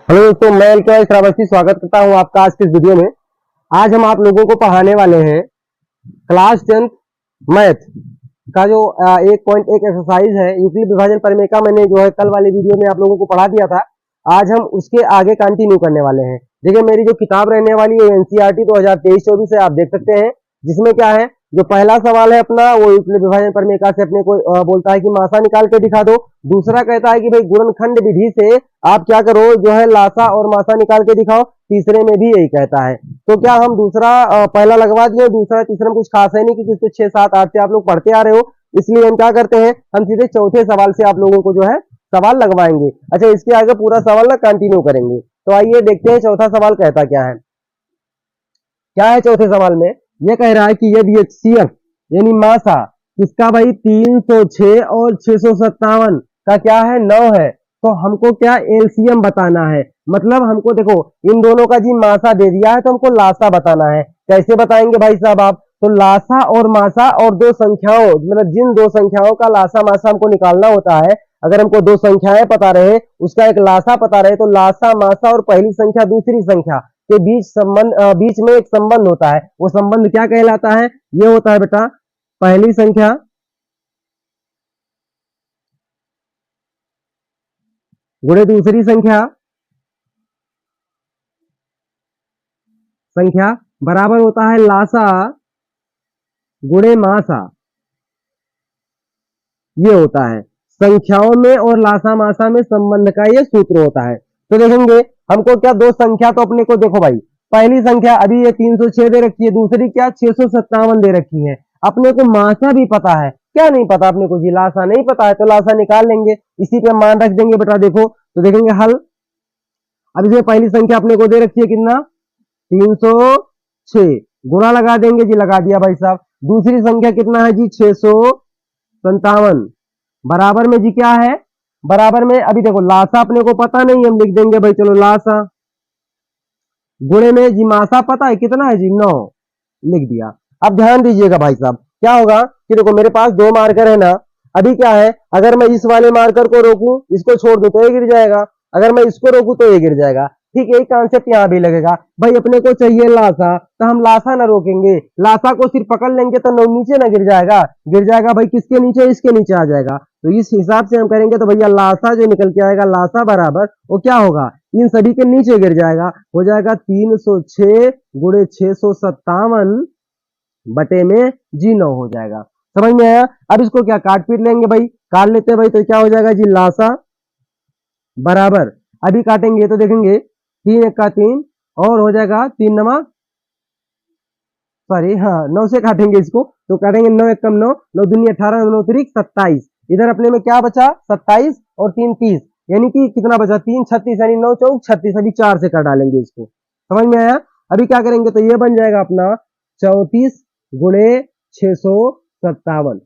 Hello दोस्तों, मैं LK Shravasti स्वागत करता हूं आपका आज के इस वीडियो में। आज हम आप लोगों को पढ़ाने वाले हैं क्लास 10th मैथ का जो 1.1 एक्सरसाइज है यूक्लिड विभाजन प्रमेय का। मैंने जो है कल वाले वीडियो में आप लोगों को पढ़ा दिया था। आज हम उसके आगे कंटिन्यू करने वाले हैं। देखिए, मेरी जो किताब रहने वाली है एनसीईआरटी 2023-24 से आप देख सकते हैं, जिसमें क्या है, जो पहला सवाल है अपना वो यूक्लिड विभाजन प्रमेय से अपने को बोलता है कि मासा निकाल के दिखा दो। दूसरा कहता है कि भाई गुणनखंड विधि से आप क्या करो, जो है लासा और मासा निकाल के दिखाओ। तीसरे में भी यही कहता है। तो क्या हम दूसरा पहला लगवा दिए, दूसरा तीसरा में कुछ खास है नहीं, क्योंकि इसको 6, 7, 8 से आप लोग पढ़ते आ रहे हो। इसलिए हम क्या करते हैं, हम सीधे चौथे सवाल से आप लोगों को जो है सवाल लगवाएंगे। अच्छा, इसके आगे पूरा सवाल ना कंटिन्यू करेंगे। तो आइए देखते हैं चौथा सवाल कहता क्या है। क्या है चौथे सवाल में, यह कह रहा है कि यदि HCF यानी मासा किसका भाई 306 और 657 का क्या है 9 है, तो हमको क्या एलसीएम बताना है। मतलब हमको देखो इन दोनों का जी मासा दे दिया है, तो हमको लासा बताना है। कैसे बताएंगे भाई साहब आप, तो लासा और मासा और दो संख्याओं, मतलब जिन दो संख्याओं का लासा मासा हमको निकालना होता है। अगर हमको दो संख्याएं पता रहे, उसका एक लासा पता रहे, तो लासा मासा और पहली संख्या दूसरी संख्या के बीच संबंध, बीच में एक संबंध होता है। वो संबंध क्या कहलाता है, ये होता है बेटा पहली संख्या गुणे दूसरी संख्या बराबर होता है लासा गुणे मासा। ये होता है संख्याओं में और लासा मासा में संबंध का ये सूत्र होता है। तो देखेंगे हमको क्या दो संख्या, तो अपने को देखो भाई पहली संख्या अभी ये 306 दे रखी है, दूसरी क्या 657 दे रखी है। अपने को मासा भी पता है, क्या नहीं पता अपने को जी, लासा नहीं पता है, तो लासा निकाल लेंगे, इसी पे मान रख देंगे बेटा। देखो तो देखेंगे हल। अब इसमें पहली संख्या अपने को दे रखी है कितना 306, गुणा लगा देंगे जी, लगा दिया भाई साहब। दूसरी संख्या कितना है जी 657, बराबर में जी क्या है, बराबर में अभी देखो लासा अपने को पता नहीं, हम लिख देंगे भाई चलो लासा, गुणे में जी मासा पता है कितना है जी 9, लिख दिया। अब ध्यान दीजिएगा भाई साहब, क्या होगा कि देखो मेरे पास दो मार्कर है ना। अभी क्या है, अगर मैं इस वाले मार्कर को रोकूं, इसको छोड़ दूं तो ये गिर जाएगा, अगर मैं इसको रोकूं तो ये गिर जाएगा। ठीक यही कॉन्सेप्ट यहाँ भी लगेगा। भाई अपने को चाहिए लासा, तो हम लासा ना रोकेंगे, लासा को सिर्फ पकड़ लेंगे तो नीचे ना गिर जाएगा, गिर जाएगा भाई किसके नीचे, इसके नीचे आ जाएगा। तो इस हिसाब से हम करेंगे तो भैया लासा जो निकल के आएगा, लासा बराबर वो क्या होगा, इन सभी के नीचे गिर जाएगा, हो जाएगा 306 गुणे 657 बटे में जी 9 हो जाएगा। समझ में आया। अब इसको क्या काट पीट लेंगे भाई, काट लेते हैं भाई, तो क्या हो जाएगा जी लासा बराबर, अभी काटेंगे तो देखेंगे 3 1 का 3 और हो जाएगा 3 नमा, सॉरी हाँ 9 से काटेंगे इसको, तो काटेंगे 9 1 कम 9, 9 दूनी 18, 9 3 27। इधर अपने में क्या बचा 27 और 3 30, यानी कि कितना बचा 3 36, यानी 9 4 36। अभी 4 से काट डालेंगे इसको। समझ में आया। अभी क्या करेंगे, तो ये बन जाएगा अपना 34 गुणे 657।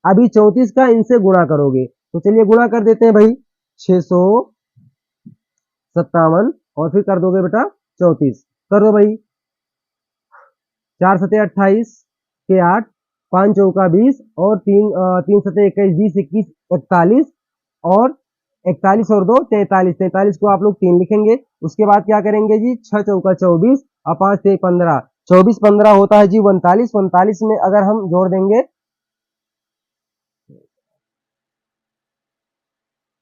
अभी 34 का इनसे गुणा करोगे, तो चलिए गुणा कर देते हैं भाई 657 और फिर कर दोगे बेटा 34, कर दो भाई 4 सते 28 के 8, 5 चौका 20 और 3 सते 21, 20 21 41 और 41 और 2 43, 43 को आप लोग 3 लिखेंगे। उसके बाद क्या करेंगे जी 6 चौका 24 और 5 से 15, 24 15 होता है जी 39, 39 में अगर हम जोड़ देंगे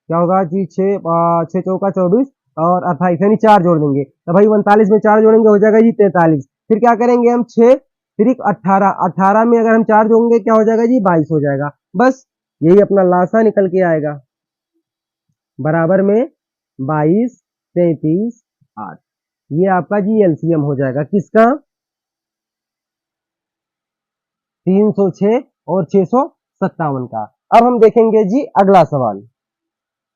क्या होगा जी 6 चौका 24 और 28, यानी 4 जोड़ देंगे, तो भाई 39 में 4 जोड़ेंगे हो जाएगा जी 43। फिर क्या करेंगे हम 6 फिर 18, 18 में अगर हम 4 जोड़ेंगे क्या हो जाएगा जी 22 हो जाएगा। बस यही अपना लासा निकल के आएगा, बराबर में 22 33 8। ये आपका जी एलसीएम हो जाएगा किसका 306 और 657 का। अब हम देखेंगे जी अगला सवाल।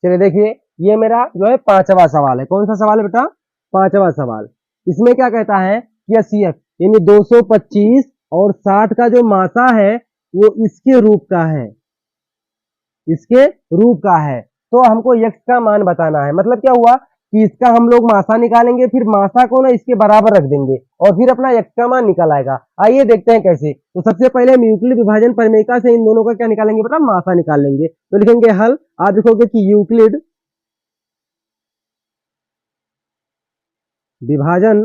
चलिए देखिए, ये मेरा जो है पांचवा सवाल है। कौन सा सवाल है बेटा, पांचवा सवाल। इसमें क्या कहता है कि सीएफ यानी 225 और 60 का जो मासा है वो इसके रूप का है, इसके रूप का है। तो हमको यक्स का मान बताना है। मतलब क्या हुआ कि इसका हम लोग मासा निकालेंगे, फिर मासा को ना इसके बराबर रख देंगे और फिर अपना यक्स का मान निकल आएगा। आइए देखते हैं कैसे। तो सबसे पहले हम यूक्लिड विभाजन प्रमेय से इन दोनों का क्या निकालेंगे बेटा, मासा निकाल लेंगे। तो लिखेंगे हल। आप देखोगे कि यूक्लिड विभाजन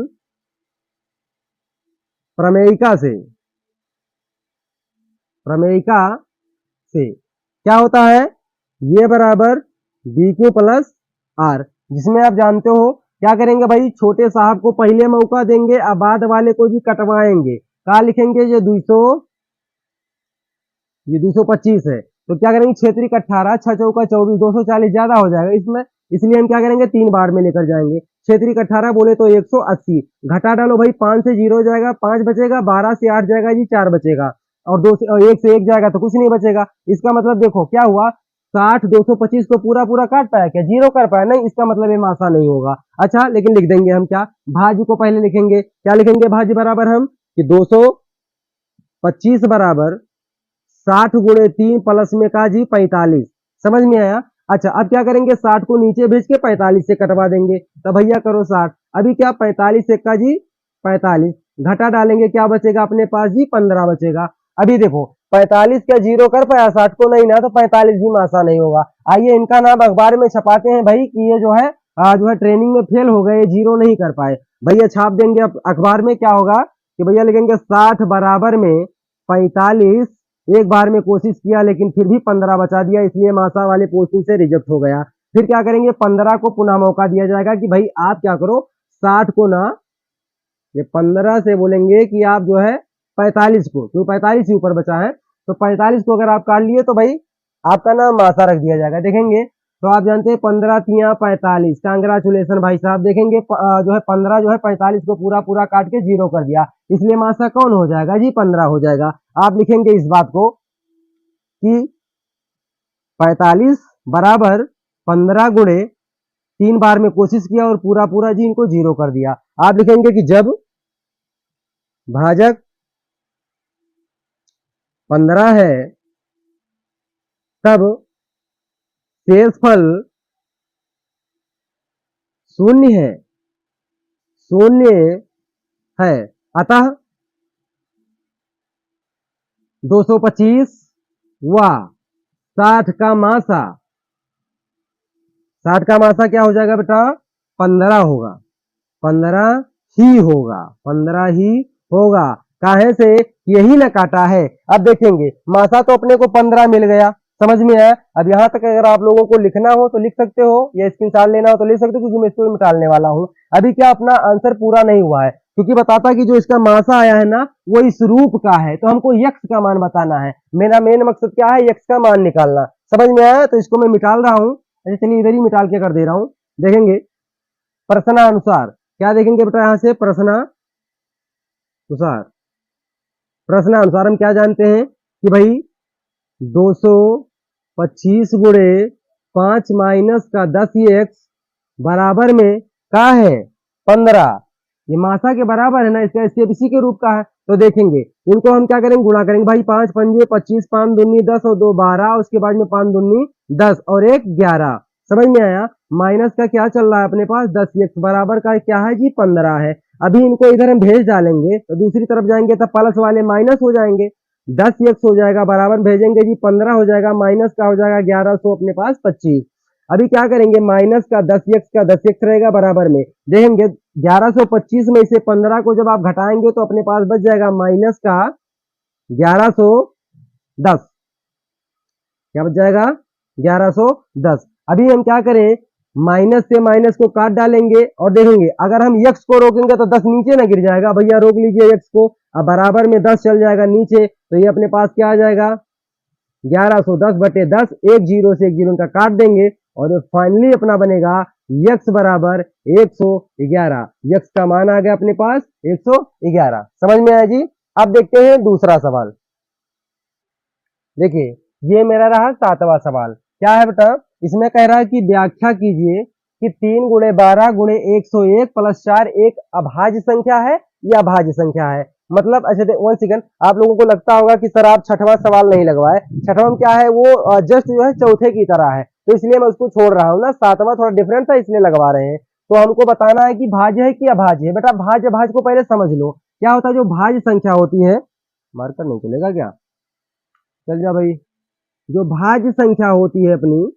प्रमेयिका से क्या होता है, ये बराबर बी क्यू प्लस आर, जिसमें आप जानते हो क्या करेंगे भाई, छोटे साहब को पहले मौका देंगे, अब बाद वाले को भी कटवाएंगे। क्या लिखेंगे, ये 225 है, तो क्या करेंगे, क्षेत्रीय 18, 6 चौका 24, 240 ज्यादा हो जाएगा इसमें, इसलिए हम क्या करेंगे 3 बार में लेकर जाएंगे। क्षेत्रीय 18 बोले तो 180, घटा डालो भाई, 5 से 0 जाएगा, 5 बचेगा, 12 से 8 जाएगा जी 4 बचेगा, और 2 से 1 से 1 जाएगा तो कुछ नहीं बचेगा। इसका मतलब देखो क्या हुआ, 60 225 को पूरा पूरा काट पाया क्या, 0 कर पाया नहीं, इसका मतलब ये मासा नहीं होगा। अच्छा, लेकिन लिख देंगे हम क्या, भाज्य को पहले लिखेंगे, क्या लिखेंगे, भाज्य बराबर हम कि 225 बराबर 60 गुणे 3 प्लस में का जी 45, समझ में आया। अच्छा, अब क्या करेंगे, 60 को नीचे भेज के 45 से कटवा देंगे, तो भैया करो 60, अभी क्या 45 से का जी 45, घटा डालेंगे, क्या बचेगा अपने पास जी 15 बचेगा। अभी देखो 45 क्या 0 कर पाया, 60 को नहीं ना, तो 45 भी मासा नहीं होगा। आइए इनका नाम अखबार में छपाते हैं भाई कि ये जो है ट्रेनिंग में फेल हो गए, 0 नहीं कर पाए, भैया छाप देंगे अखबार में। क्या होगा कि भैया लिखेंगे 60 बराबर में 45, एक बार में कोशिश किया लेकिन फिर भी 15 बचा दिया, इसलिए मासा वाले पोस्टिंग से रिजेक्ट हो गया। फिर क्या करेंगे, 15 को पुनः मौका दिया जाएगा कि भाई आप क्या करो, 60 को ना, ये 15 से बोलेंगे कि आप जो है 45 को, क्यों 45 ही ऊपर बचा है, तो 45 को अगर आप काट लिए तो भाई आपका नाम मासा रख दिया जाएगा। देखेंगे तो आप जानते हैं 15 तिया 45, कांग्रेचुलेसन भाई साहब। देखेंगे जो है 15 जो है 45 को पूरा पूरा काट के 0 कर दिया, इसलिए मासा कौन हो जाएगा जी 15 हो जाएगा। आप लिखेंगे इस बात को कि 45 बराबर 15 गुणे 3 बार में कोशिश किया और पूरा पूरा जी इनको 0 कर दिया। आप लिखेंगे कि जब भाजक 15 है तब शेषफल शून्य है, अतः 225 व 60 का मासा, 60 का मासा क्या हो जाएगा बेटा, 15 होगा, 15 ही होगा, 15 ही होगा। काहे से, यही ना काटा है। अब देखेंगे मासा तो अपने को 15 मिल गया, समझ में आया। अब यहां तक अगर आप लोगों को लिखना हो तो लिख सकते हो, या स्क्रीनशॉट लेना हो तो ले सकते हो, क्योंकि मैं इसको निकालने वाला हूं। अभी क्या अपना आंसर पूरा नहीं हुआ है, क्योंकि बताता कि जो इसका मासा आया है ना वो इस रूप का है, तो हमको यक्ष का मान बताना है। मेरा मेन मकसद क्या है, यक्ष का मान निकालना, समझ में आया। तो इसको मैं मिटाल रहा हूं, चलिए इधर ही मिटाल के कर दे रहा हूं। देखेंगे प्रश्नानुसार, क्या देखेंगे बेटा, यहां से प्रश्नानुसार हम क्या जानते हैं कि भाई 225 गुणे 5 माइनस का 10x बराबर में का है 15, ये मासा के बराबर है ना, इसका स्टेप इसी के रूप का है। तो देखेंगे इनको हम क्या करेंगे, गुणा करेंगे भाई, 5 पंजे 25, 5 दूनी 10 और 2 12, उसके बाद में 5 दूनी 10 और 1 11, समझ में आया। माइनस का क्या चल रहा है अपने पास, 10x बराबर का क्या है जी 15 है। अभी इनको इधर हम भेज डालेंगे तो दूसरी तरफ जाएंगे तब प्लस वाले माइनस हो जाएंगे, 10x हो जाएगा, बराबर भेजेंगे जी 15 हो जाएगा, माइनस का हो जाएगा 1100 अपने पास 25। अभी क्या करेंगे, माइनस का 10x का 10x रहेगा बराबर में, देखेंगे 1125 में से 15 को जब आप घटाएंगे तो अपने पास बच जाएगा माइनस का 1110, क्या बच जाएगा 1110। अभी हम क्या करें, माइनस से माइनस को काट डालेंगे और देखेंगे अगर हम x को रोकेंगे तो 10 नीचे ना गिर जाएगा, भैया रोक लीजिए x को, अब बराबर में 10 चल जाएगा नीचे, तो ये अपने पास क्या आ जाएगा 1110 बटे 10, एक जीरो से एक जीरो का काट देंगे और फाइनली अपना बनेगा x बराबर 111, x का मान आ गया अपने पास 111, समझ में आया जी। अब देखते हैं दूसरा सवाल। देखिए ये मेरा रहा 7वां सवाल, क्या है बेटा, इसमें कह रहा है कि व्याख्या कीजिए कि 3 गुणे 12 गुणे 101 प्लस 4 एक अभाज्य संख्या है या अभाज्य संख्या है। मतलब अच्छा वन सेकंड, आप लोगों को लगता होगा कि सर आप 6वां सवाल नहीं लगवाए, 6वां क्या है वो जस्ट जो है चौथे की तरह है, तो इसलिए मैं उसको छोड़ रहा हूँ ना, 7वां थोड़ा डिफरेंट था इसलिए लगवा रहे हैं। तो हमको बताना है कि भाज्य है कि अभाज्य है। बेटा भाज्य अभाज्य को पहले समझ लो, क्या होता है जो भाज्य संख्या होती है, मार्कर नहीं चलेगा क्या, चल जा भाई, जो भाज्य संख्या होती है अपनी,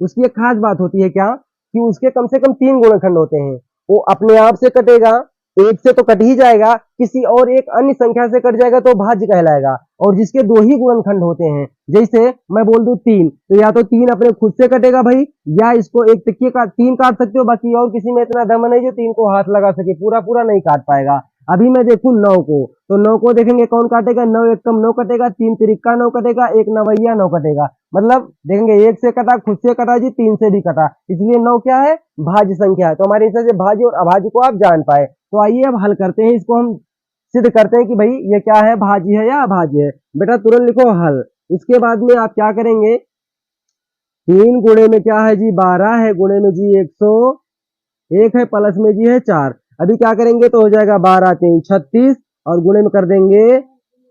उसकी एक खास बात होती है क्या कि उसके कम से कम 3 गुणनखंड होते हैं, वो अपने आप से कटेगा, एक से तो कट ही जाएगा, किसी और एक अन्य संख्या से कट जाएगा तो भाज्य कहलाएगा। और जिसके दो ही गुणनखंड होते हैं, जैसे मैं बोल दूं 3, तो या तो 3 अपने खुद से कटेगा भाई, या इसको एक तकिए का 3 काट सकते हो, बाकी और किसी में इतना दम नहीं जो 3 को हाथ लगा सके, पूरा पूरा नहीं काट पाएगा। अभी मैं देखूं 9 को, तो 9 को देखेंगे कौन काटेगा, 9 एकम 9 कटेगा, 3 तिरिक्का 9 कटेगा, एक नवैया 9 कटेगा। मतलब देखेंगे एक से कटा, खुद से कटा जी, 3 से भी कटा, इसलिए 9 क्या है, भाज्य संख्या है। तो हमारे हिसाब से भाज्य और अभाज्य को आप जान पाए। तो आइए अब हल करते हैं, इसको हम सिद्ध करते हैं कि भाई ये क्या है, भाज्य है या अभाज्य है। बेटा तुरंत लिखो हल। इसके बाद में आप क्या करेंगे, 3 गुणे में क्या है जी 12 है, गुणे में जी 101 है, प्लस में जी है 4। अभी क्या करेंगे तो हो जाएगा 12 3 36, और गुणे में कर देंगे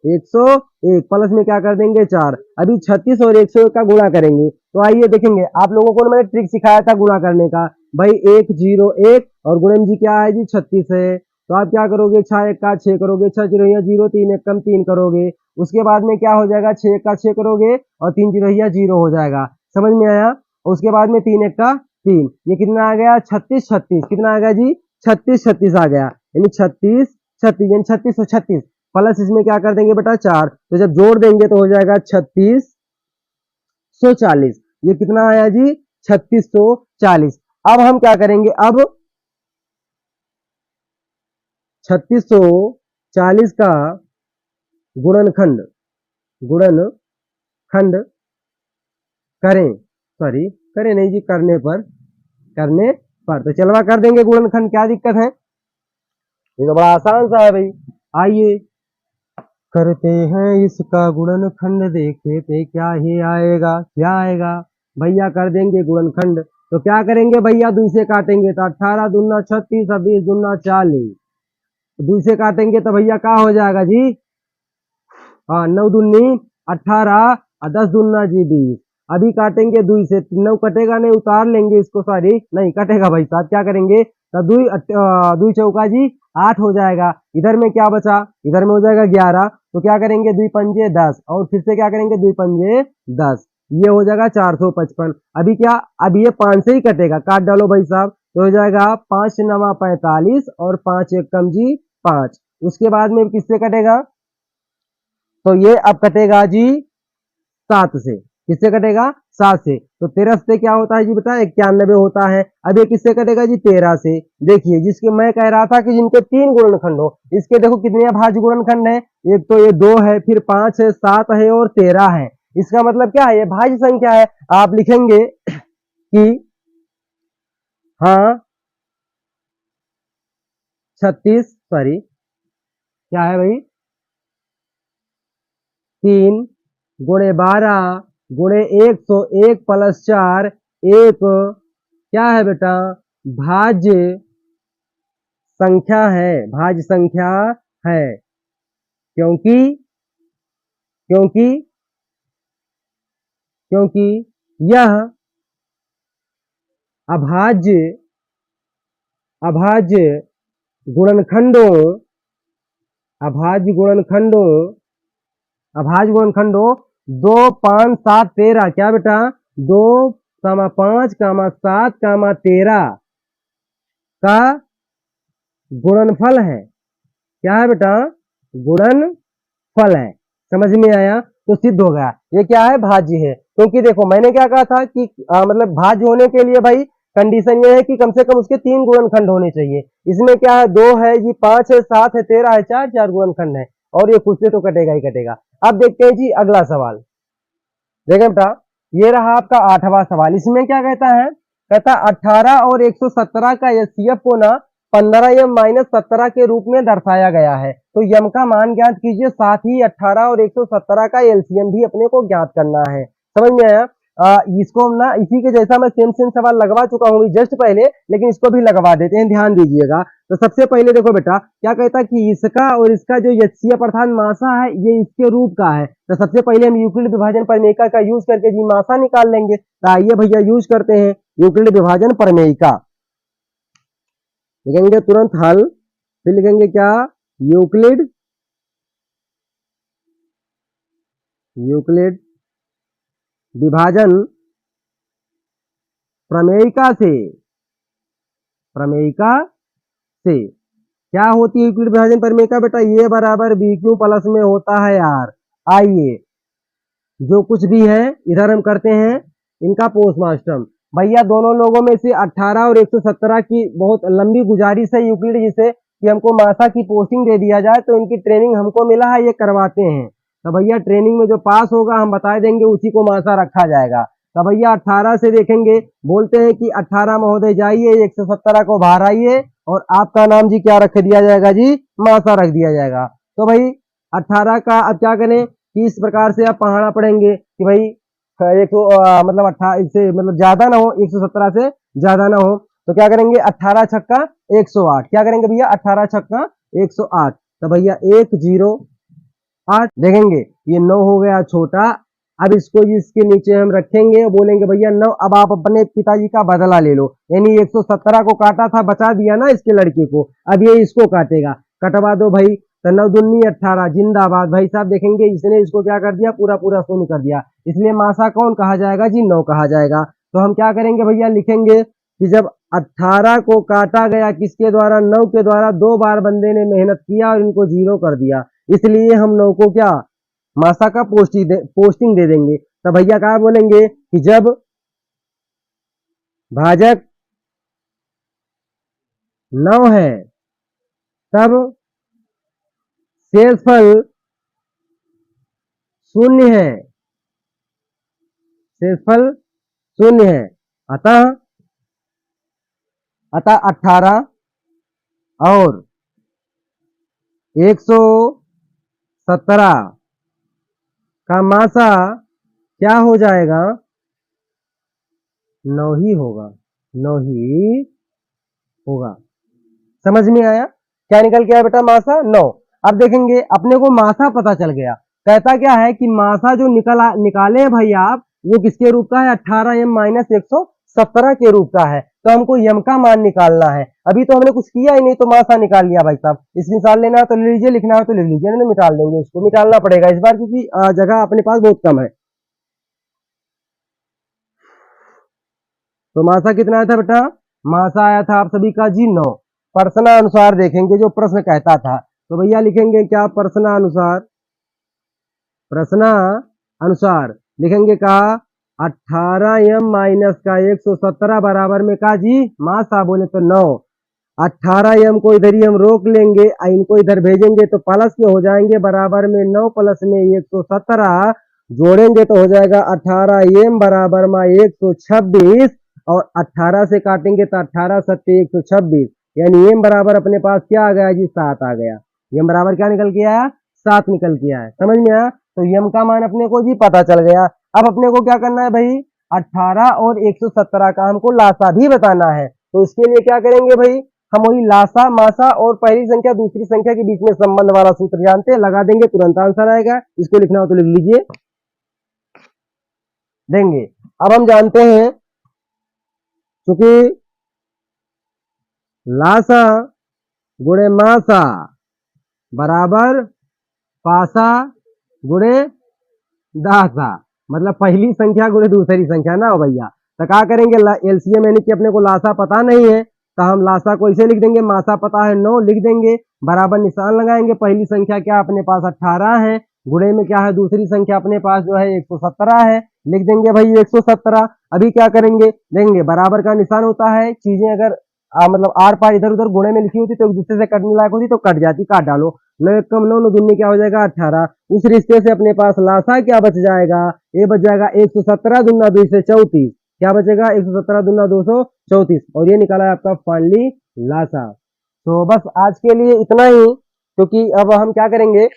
101, प्लस में क्या कर देंगे 4। अभी 36 और 101 का गुणा करेंगे। तो आइए देखेंगे, आप लोगों को मैंने ट्रिक सिखाया था गुणा करने का, भाई 101 और गुणे में जी क्या है जी 36 है। तो आप क्या करोगे, 6 1 का 6 करोगे, 6 0 0, 3 1 कम 3 करोगे। उसके बाद में क्या हो जाएगा, 6 1 का 6 करोगे और 3 0 0 हो जाएगा। समझ में आया। उसके बाद में 3 1 का 3, ये कितना आ गया 36 36, कितना आ गया जी 36 36 आ गया, यानी 36 36 यानी 36 और 36, प्लस इसमें क्या कर देंगे बेटा 4, तो जब जोड़ देंगे तो हो जाएगा 3640। ये कितना आया जी 3640। अब हम क्या करेंगे, अब 3640 का गुणनखंड करें, सॉरी करें नहीं जी, करने पर तो चलवा कर देंगे गुणनखंड, क्या दिक्कत है, ये तो बड़ा आसान सा है भाई। आइए करते हैं इसका गुणनखंड, देखे थे क्या ही आएगा, क्या आएगा भैया, कर देंगे गुणनखंड। तो क्या करेंगे भैया, 2 से काटेंगे तो 18 दूना 36, 20 दूना 40, 2 से काटेंगे तो भैया क्या हो जाएगा जी, हाँ 9 दूनी 18 और 10 दूना जी 20। अभी काटेंगे 2 से, 9 कटेगा नहीं, उतार लेंगे इसको, सॉरी नहीं कटेगा भाई साहब, क्या करेंगे तो 2 चौका जी 8 हो जाएगा। इधर में क्या बचा, इधर में हो जाएगा 11, तो क्या करेंगे 2 पंजे 10, और फिर से क्या करेंगे 2 पंजे 10, ये हो जाएगा 455। अभी क्या, अब ये 5 से ही कटेगा, काट डालो भाई साहब, तो हो जाएगा 5 9 45 और 5 1 कम जी 5। उसके बाद में किससे कटेगा, तो ये अब कटेगा जी 7 से, किससे कटेगा 7 से, तो 13 से क्या होता है जी बेटा 91 होता है। अब ये किससे कटेगा जी 13 से। देखिए जिसके मैं कह रहा था कि जिनके 3 गुणनखंड हो, इसके देखो कितने अभाज्य गुणनखंड है, एक तो ये 2 है, फिर 5 है, 7 है और 13 है। इसका मतलब क्या है, ये भाज्य संख्या है। आप लिखेंगे कि हाँ 36, सॉरी क्या है भाई 3 गुणे 12 गुणे 101 प्लस 4, एक क्या है बेटा भाज्य संख्या है, भाज्य संख्या है, क्योंकि क्योंकि क्योंकि यह अभाज्य अभाज्य गुणनखंडों अभाज्य गुणनखंडों अभाज्य गुणनखंडों 2 5 7 13, क्या बेटा 2 5 7 13 का गुणनफल है, क्या है बेटा गुणनफल है। समझ में आया, तो सिद्ध हो गया ये क्या है भाज्य है। क्योंकि देखो मैंने क्या कहा था कि मतलब भाज्य होने के लिए भाई कंडीशन ये है कि कम से कम उसके 3 गुणनखंड होने चाहिए। इसमें क्या है 2 है जी, 5 है, 7 है, 13 है, 4 गुणनखंड है, और ये खुद से तो कटेगा ही कटेगा। अब देखते हैं जी अगला सवाल, देखें बेटा ये रहा आपका 8वां सवाल। इसमें क्या कहता है, कहता 18 और 117 का एचसीएफ को ना 15 या -17 के रूप में दर्शाया गया है। तो यम का मान ज्ञात कीजिए, साथ ही 18 और 117 का एलसीएम भी अपने को ज्ञात करना है। समझ में आया। इसको हम ना इसी के जैसा मैं सेम सवाल लगवा चुका हूँ जस्ट पहले, लेकिन इसको भी लगवा देते हैं, ध्यान दीजिएगा। तो सबसे पहले देखो बेटा क्या कहता है कि इसका और इसका जो एचसीएफ अर्थात मासा है ये इसके रूप का है। तो सबसे पहले हम यूक्लिड विभाजन प्रमेयिका का यूज करके जी मासा निकाल लेंगे। तो आइए भैया यूज करते हैं यूक्लिड विभाजन प्रमेयिका। लिखेंगे तुरंत हल, फिर लिखेंगे क्या यूक्लिड विभाजन प्रमेयिका से क्या होती है यूक्लिड विभाजन परिमेय बेटा, ये बराबर बी क्यू प्लस में होता है यार। आइए जो कुछ भी है इधर हम करते हैं इनका पोस्टमार्टम। भैया दोनों लोगों में से 18 और 117 की बहुत लंबी गुजारिश है यूक्लिड जिसे कि हमको मासा की पोस्टिंग दे दिया जाए, तो इनकी ट्रेनिंग हमको मिला है, ये करवाते हैं। तो भैया ट्रेनिंग में जो पास होगा हम बता देंगे, उसी को मासा रखा जाएगा। तो भैया 18 से देखेंगे, बोलते हैं कि 18 महोदय जाइए 117 को बाहर आइए और आपका नाम जी क्या रख दिया जाएगा जी, मासा रख दिया जाएगा। तो भाई 18 का अब क्या करें कि इस प्रकार से आप पढ़ाना पड़ेंगे कि भाई एक मतलब 18 से मतलब ज्यादा ना हो, 117 से ज्यादा ना हो। तो क्या करेंगे 18 छक्का 108, क्या करेंगे भैया 18 छक्का 108। तो भैया 108 देखेंगे, ये 9 हो गया छोटा। अब इसको इसके नीचे हम रखेंगे, बोलेंगे भैया 9। अब आप अपने पिताजी का बदला ले लो, यानी 117 को काटा था, बचा दिया ना इसके लड़के को, अब ये इसको काटेगा, कटवा दो भाई। तो 9 दूनी 18 जिंदाबाद। भाई साहब देखेंगे इसने इसको क्या कर दिया, पूरा पूरा शून्य कर दिया, इसलिए मासा कौन कहा जाएगा जी, 9 कहा जाएगा। तो हम क्या करेंगे भैया, लिखेंगे कि जब 18 को काटा गया किसके द्वारा, 9 के द्वारा, 2 बार बंदे ने मेहनत किया और इनको 0 कर दिया, इसलिए हम 9 को क्या मासा का पोस्टिंग दे देंगे। तो भैया क्या बोलेंगे कि जब भाजक 9 है तब शेषफल 0 है, शेषफल 0 है। अतः 18 और 117 का मासा क्या हो जाएगा, 9 ही होगा, 9 ही होगा। समझ में आया, क्या निकल के आया बेटा, मासा 9। अब देखेंगे अपने को मासा पता चल गया, कहता क्या है कि मासा जो निकाले हैं भाई आप, वो किसके रूप का है, 18m माइनस 117 के रूप का है। तो हमको यम का मान निकालना है, अभी तो हमने कुछ किया ही नहीं, तो मासा निकाल लिया भाई साहब। स्क्रीनशॉट लेना है तो ले लीजिए, लिखना है तो लिख लीजिए, नहीं मिटाल देंगे, इसको मिटालना पड़ेगा इस बार क्योंकि जगह अपने पास बहुत कम है। तो मासा कितना आया था बेटा, मासा आया था आप सभी का जी 9। प्रश्नानुसार देखेंगे जो प्रश्न कहता था, तो भैया लिखेंगे क्या, प्रश्नानुसार, प्रश्नानुसार लिखेंगे कहा 18m माइनस का 117 बराबर में का जी मासा, बोले तो 9। 18m को इधर ही हम रोक लेंगे, इनको इधर भेजेंगे तो प्लस के हो जाएंगे, बराबर में 9 प्लस में 117 जोड़ेंगे तो हो जाएगा 18m बराबर में 126, और 18 से काटेंगे तो 18 सत्ते 126, यानी m बराबर अपने पास क्या आ गया जी, 7 आ गया। m बराबर क्या निकल के आया, 7 निकल के आया। समझ में आया, तो m का मान अपने को जी पता चल गया। अब अपने को क्या करना है भाई, 18 और 117 का हमको लासा भी बताना है, तो इसके लिए क्या करेंगे भाई, हम वही लासा मासा और पहली संख्या दूसरी संख्या के बीच में संबंध वाला सूत्र जानते हैं, लगा देंगे तुरंत आंसर आएगा। इसको लिखना हो तो लिख लीजिए, देंगे। अब हम जानते हैं क्योंकि लासा गुणे मासा बराबर पासा गुणे दासा, मतलब पहली संख्या गुणे दूसरी संख्या ना हो भैया। तो क्या करेंगे, एलसीएम यानी कि अपने को लासा पता नहीं है, तो हम लासा को इसे लिख देंगे, मासा पता है 9 लिख देंगे, बराबर निशान लगाएंगे, पहली संख्या क्या अपने पास 18 है, गुणे में क्या है दूसरी संख्या अपने पास जो है 117 है, लिख देंगे भाई 117। अभी क्या करेंगे, देंगे बराबर का निशान होता है, चीजें अगर मतलब आर पार इधर उधर गुणे में लिखी होती तो एक दूसरे से कटने लायक होती तो कट जाती, काट डालो। 9 एक कम 9, 9 दूनी क्या हो जाएगा 18, उस रिश्ते से अपने पास लासा क्या बच जाएगा, ये बच जाएगा 117 दूना 2 से 34, क्या बचेगा 117 दूना 234, और ये निकाला है आपका फाइनली लासा। तो बस आज के लिए इतना ही, क्योंकि अब हम क्या करेंगे,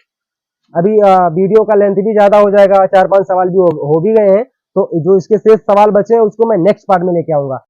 अभी वीडियो का लेंथ भी ज्यादा हो जाएगा, 4-5 सवाल भी हो भी गए हैं, तो जो इसके शेष सवाल बचे हैं उसको मैं नेक्स्ट पार्ट में लेके आऊंगा।